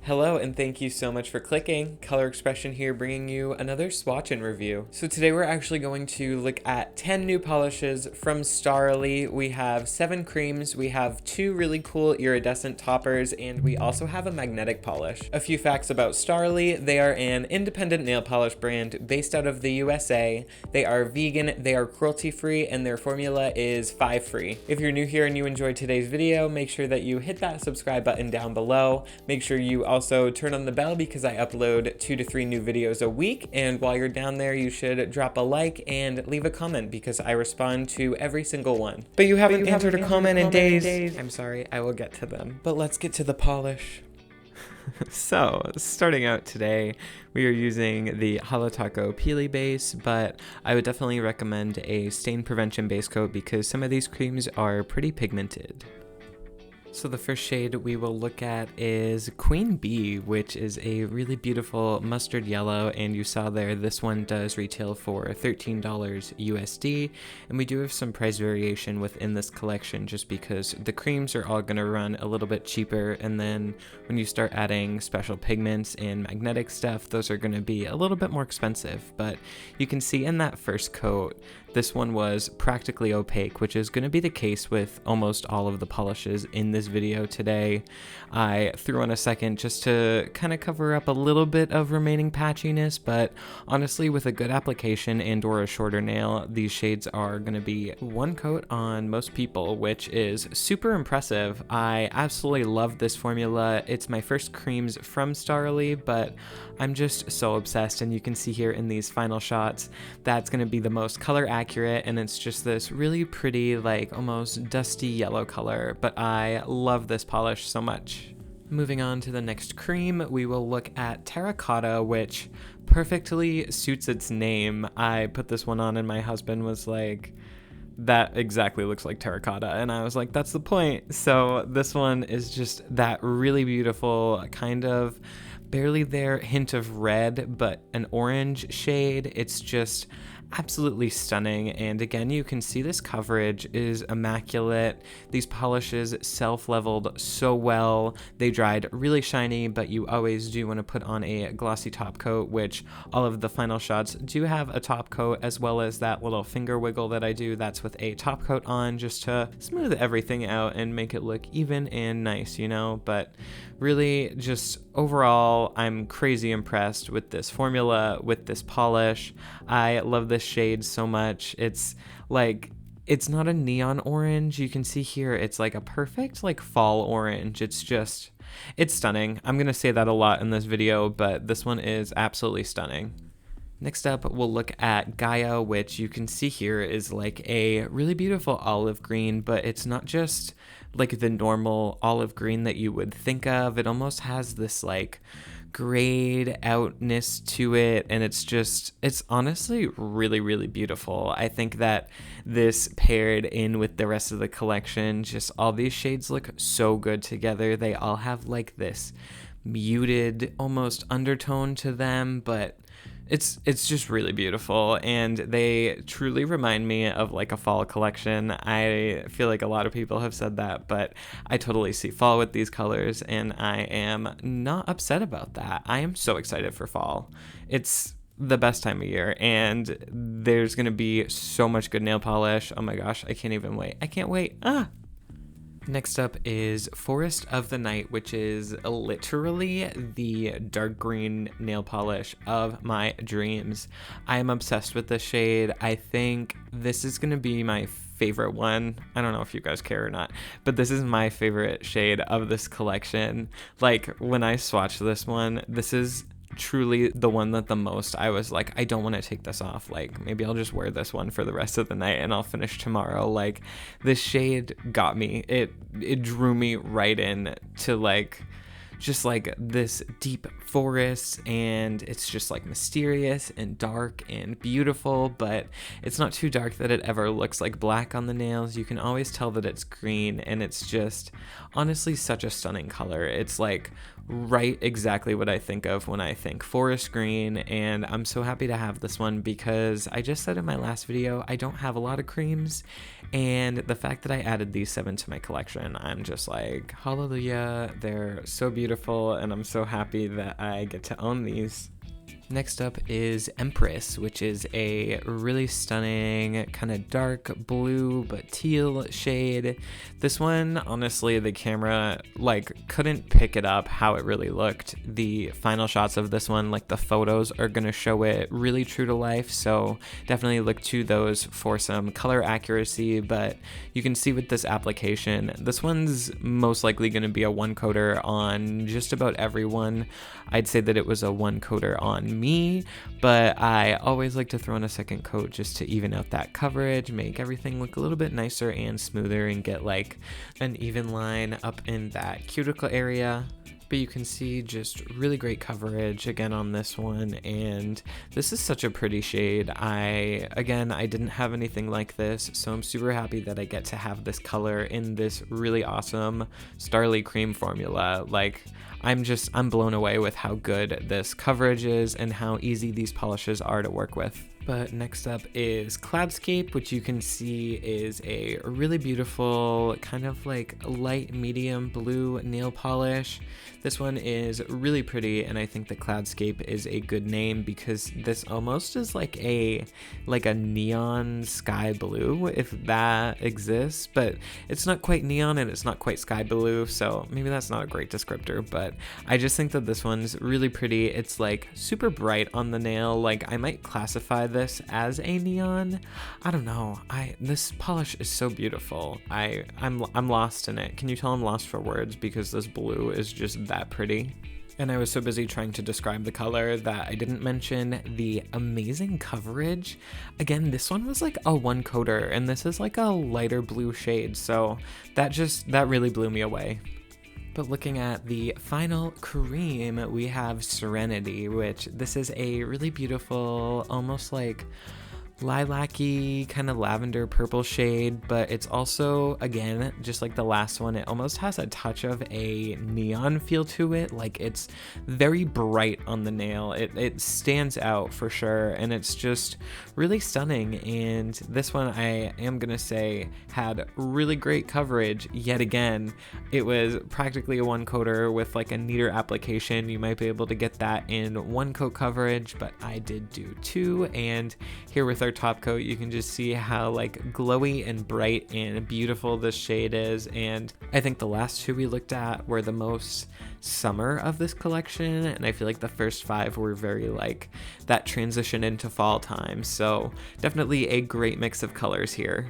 Hello and thank you so much for clicking. Color Expression here bringing you another swatch and review. So today we're actually going to look at 10 new polishes from Starrily. We have 7 creams, we have 2 really cool iridescent toppers, and we also have a magnetic polish. A few facts about Starrily: they are an independent nail polish brand based out of the USA. They are vegan, they are cruelty free, and their formula is 5 free. If you're new here and you enjoyed today's video, make sure that you hit that subscribe button down below. Make sure you also turn on the bell because I upload 2 to 3 new videos a week, and while you're down there you should drop a like and leave a comment because I respond to every single one. But you haven't answered a comment in days. I'm sorry, I will get to them. But let's get to the polish. So, starting out today, we are using the Holo Peely base, but I would definitely recommend a stain prevention base coat because some of these creams are pretty pigmented. So the first shade we will look at is Queen Bee, which is a really beautiful mustard yellow, and you saw there this one does retail for $13 USD, and we do have some price variation within this collection just because the creams are all going to run a little bit cheaper, and then when you start adding special pigments and magnetic stuff, those are going to be a little bit more expensive. But you can see in that first coat, this one was practically opaque, which is going to be the case with almost all of the polishes in this video today. I threw on a second just to kind of cover up a little bit of remaining patchiness, but honestly with a good application and or a shorter nail, these shades are going to be one coat on most people, which is super impressive. I absolutely love this formula. It's my first creams from Starrily, but I'm just so obsessed, and you can see here in these final shots that's going to be the most color accurate, and it's just this really pretty, like almost dusty yellow color, but I love this polish so much. Moving on to the next cream, we will look at Terra Cotta, which perfectly suits its name. I put this one on and my husband was like, that exactly looks like Terra Cotta, and I was like, that's the point. So this one is just that really beautiful kind of barely there hint of red, but an orange shade. It's just absolutely stunning, and again you can see this coverage is immaculate. These polishes self-leveled so well. They dried really shiny, but you always do want to put on a glossy top coat, which all of the final shots do have a top coat, as well as that little finger wiggle that I do, that's with a top coat on just to smooth everything out and make it look even and nice, you know. But really just overall I'm crazy impressed with this formula, with this polish. I love this shade so much. It's like, it's not a neon orange. You can see here it's like a perfect like fall orange. It's stunning. I'm gonna say that a lot in this video, but this one is absolutely stunning. Next up, we'll look at Gaia, which you can see here is like a really beautiful olive green, but it's not just like the normal olive green that you would think of. It almost has this like grayed outness to it, and it's honestly really, really beautiful. I think that this paired in with the rest of the collection, just all these shades look so good together. They all have like this muted almost undertone to them, but it's just really beautiful, and they truly remind me of like a fall collection. I feel like a lot of people have said that, but I totally see fall with these colors, and I am not upset about that. I am so excited for fall. It's the best time of year, and there's gonna be so much good nail polish. Oh my gosh, I can't even wait. I can't wait. Next up is Forest of the Night, which is literally the dark green nail polish of my dreams. I am obsessed with this shade. I think this is going to be my favorite one. I don't know if you guys care or not, but this is my favorite shade of this collection. Like when I swatched this one, this is truly the one that the most I was like, I don't want to take this off. Like maybe I'll just wear this one for the rest of the night and I'll finish tomorrow. Like this shade got me. It drew me right in to like just like this deep forest, and it's just like mysterious and dark and beautiful, but it's not too dark that it ever looks like black on the nails. You can always tell that it's green, and it's just honestly such a stunning color. It's like right exactly what I think of when I think forest green, and I'm so happy to have this one because I just said in my last video I don't have a lot of creams, and the fact that I added these 7 to my collection, I'm just like, hallelujah, they're so beautiful, and I'm so happy that I get to own these. Next up is Empress, which is a really stunning kind of dark blue but teal shade. This one, honestly, the camera like couldn't pick it up how it really looked. The final shots of this one, like the photos, are gonna show it really true to life, so definitely look to those for some color accuracy. But you can see with this application, this one's most likely gonna be a 1-coater on just about everyone. I'd say that it was a 1-coater on me, but I always like to throw in a second coat just to even out that coverage, make everything look a little bit nicer and smoother, and get like an even line up in that cuticle area. But you can see just really great coverage again on this one, and this is such a pretty shade. I didn't have anything like this, so I'm super happy that I get to have this color in this really awesome Starrily cream formula. Like, I'm blown away with how good this coverage is and how easy these polishes are to work with. But next up is Cloudscape, which you can see is a really beautiful kind of like light medium blue nail polish. This one is really pretty, and I think that Cloudscape is a good name because this almost is like a neon sky blue, if that exists, but it's not quite neon and it's not quite sky blue, so maybe that's not a great descriptor, but I just think that this one's really pretty. It's like super bright on the nail. Like, I might classify this as a neon. I don't know. This polish is so beautiful. I'm lost in it. Can you tell I'm lost for words because this blue is just that pretty? And I was so busy trying to describe the color that I didn't mention the amazing coverage. Again, this one was like a 1-coater, and this is like a lighter blue shade, so that really blew me away. But looking at the final cream, we have Serenity, which this is a really beautiful, almost like lilac-y kind of lavender purple shade, but it's also, again, just like the last one, it almost has a touch of a neon feel to it. Like, it's very bright on the nail. It stands out for sure, and it's just really stunning. And this one, I am gonna say, had really great coverage yet again. It was practically a 1-coater with like a neater application. You might be able to get that in 1-coat coverage, but I did do 2, and here with our top coat, you can just see how like glowy and bright and beautiful this shade is. And I think the last 2 we looked at were the most summer of this collection, and I feel like the first 5 were very like that transition into fall time, so definitely a great mix of colors here.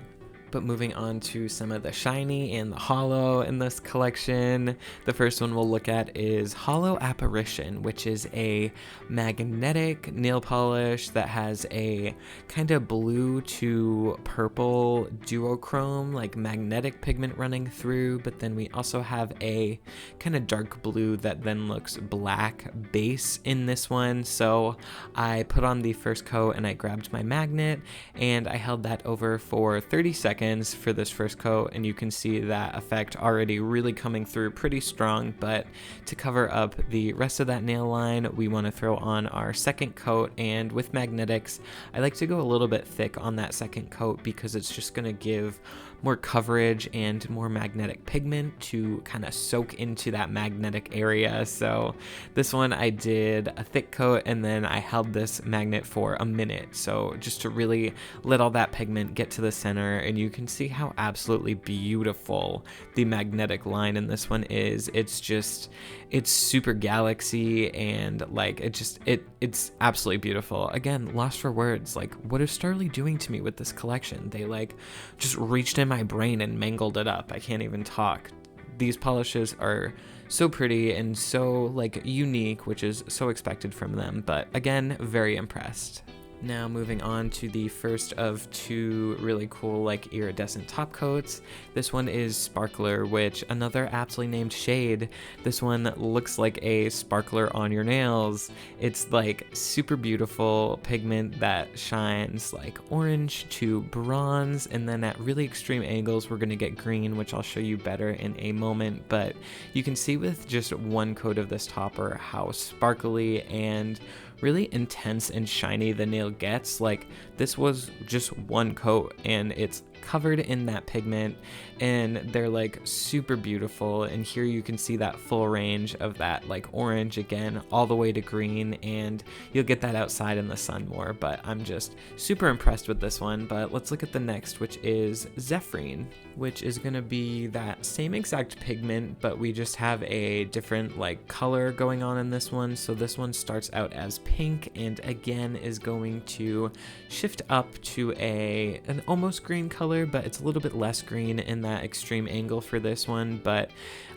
But moving on to some of the shiny and the holo in this collection, the first one we'll look at is Holo Apparition, which is a magnetic nail polish that has a kind of blue to purple duochrome, like magnetic pigment running through, but then we also have a kind of dark blue that then looks black base in this one. So I put on the first coat and I grabbed my magnet and I held that over for 30 seconds for this first coat, and you can see that effect already really coming through pretty strong. But to cover up the rest of that nail line, we want to throw on our second coat, and with magnetics, I like to go a little bit thick on that second coat because it's just going to give more coverage and more magnetic pigment to kind of soak into that magnetic area. So this one I did a thick coat and then I held this magnet for a minute, so just to really let all that pigment get to the center. And you can see how absolutely beautiful the magnetic line in this one is. It's super galaxy, and like it's absolutely beautiful. Again, lost for words. Like, what is Starrily doing to me with this collection? They like just reached in my brain and mangled it up. I can't even talk. These polishes are so pretty and so like unique, which is so expected from them, but again, very impressed. Now moving on to the first of two really cool like iridescent top coats. This one is Sparkler, which another aptly named shade. This one looks like a sparkler on your nails. It's like super beautiful pigment that shines like orange to bronze, and then at really extreme angles we're going to get green, which I'll show you better in a moment. But you can see with just one coat of this topper how sparkly and really intense and shiny the nail gets. Like, this was just one coat and it's covered in that pigment, and they're like super beautiful. And here you can see that full range of that like orange again all the way to green, and you'll get that outside in the sun more, but I'm just super impressed with this one. But let's look at the next, which is Zephyrine, which is gonna be that same exact pigment, but we just have a different like color going on in this one. So this one starts out as pink and again is going to shift up to an almost green color, but it's a little bit less green in that extreme angle for this one. But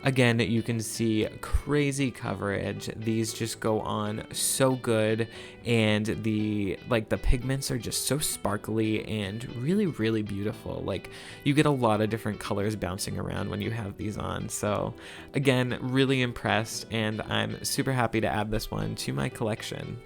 again, you can see crazy coverage. These just go on so good, and the pigments are just so sparkly and really, really beautiful. Like, you get a lot of different colors bouncing around when you have these on. So again, really impressed, and I'm super happy to add this one to my collection.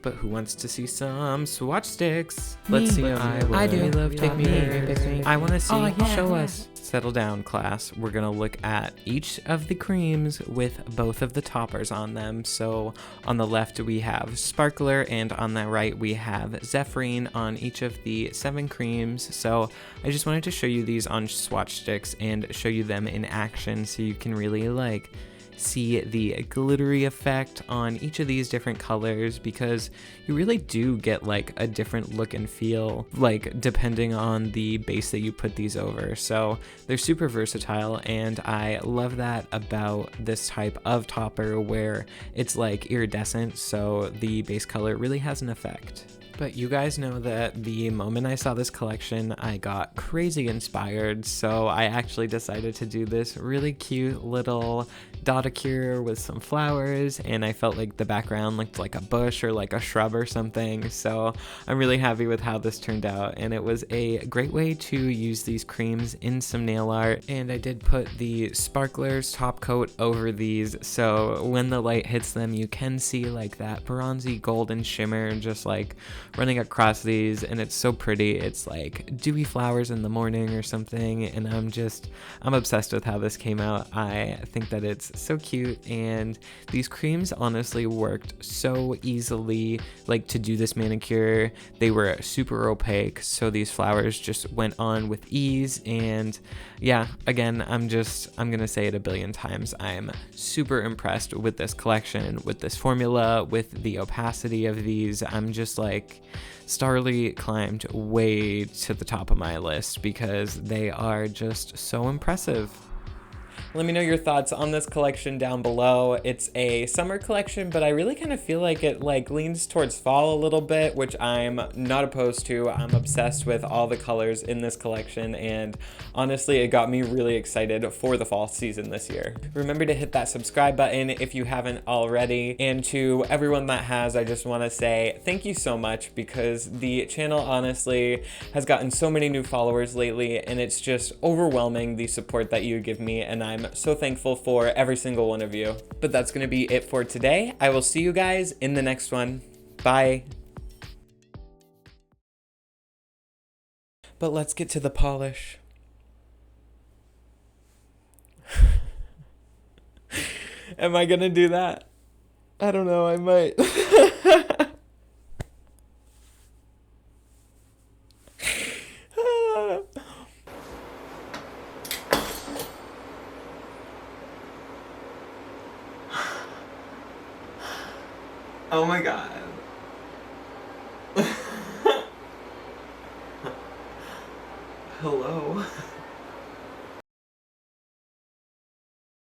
But who wants to see some swatch sticks? Let's see. I do. Pick me. I want to see. Show us. Settle down, class. We're gonna look at each of the creams with both of the toppers on them. So on the left we have Sparkler, and on the right we have Zephyrine on each of the 7 creams. So I just wanted to show you these on swatch sticks and show you them in action so you can really like see the glittery effect on each of these different colors, because you really do get like a different look and feel, like depending on the base that you put these over. So they're super versatile, and I love that about this type of topper where it's like iridescent, so the base color really has an effect. But you guys know that the moment I saw this collection, I got crazy inspired, so I actually decided to do this really cute little dotacure with some flowers, and I felt like the background looked like a bush or like a shrub or something. So I'm really happy with how this turned out, and it was a great way to use these creams in some nail art. And I did put the Sparklers top coat over these, so when the light hits them you can see like that bronzy golden shimmer just like running across these, and it's so pretty. It's like dewy flowers in the morning or something, and I'm obsessed with how this came out. I think that it's so cute, and these creams honestly worked so easily, like to do this manicure. They were super opaque, so these flowers just went on with ease. And yeah, again, I'm gonna say it a billion times, I'm super impressed with this collection, with this formula, with the opacity of these. I'm just like, Starrily climbed way to the top of my list because they are just so impressive. Let me know your thoughts on this collection down below. It's a summer collection, but I really kind of feel like it like leans towards fall a little bit, which I'm not opposed to. I'm obsessed with all the colors in this collection, and honestly, it got me really excited for the fall season this year. Remember to hit that subscribe button if you haven't already, and to everyone that has, I just want to say thank you so much, because the channel honestly has gotten so many new followers lately, and it's just overwhelming the support that you give me, and I'm so thankful for every single one of you. But that's gonna be it for today. I will see you guys in the next one. Bye. But let's get to the polish. Am I gonna do that? I don't know, I might. Oh my god. Hello.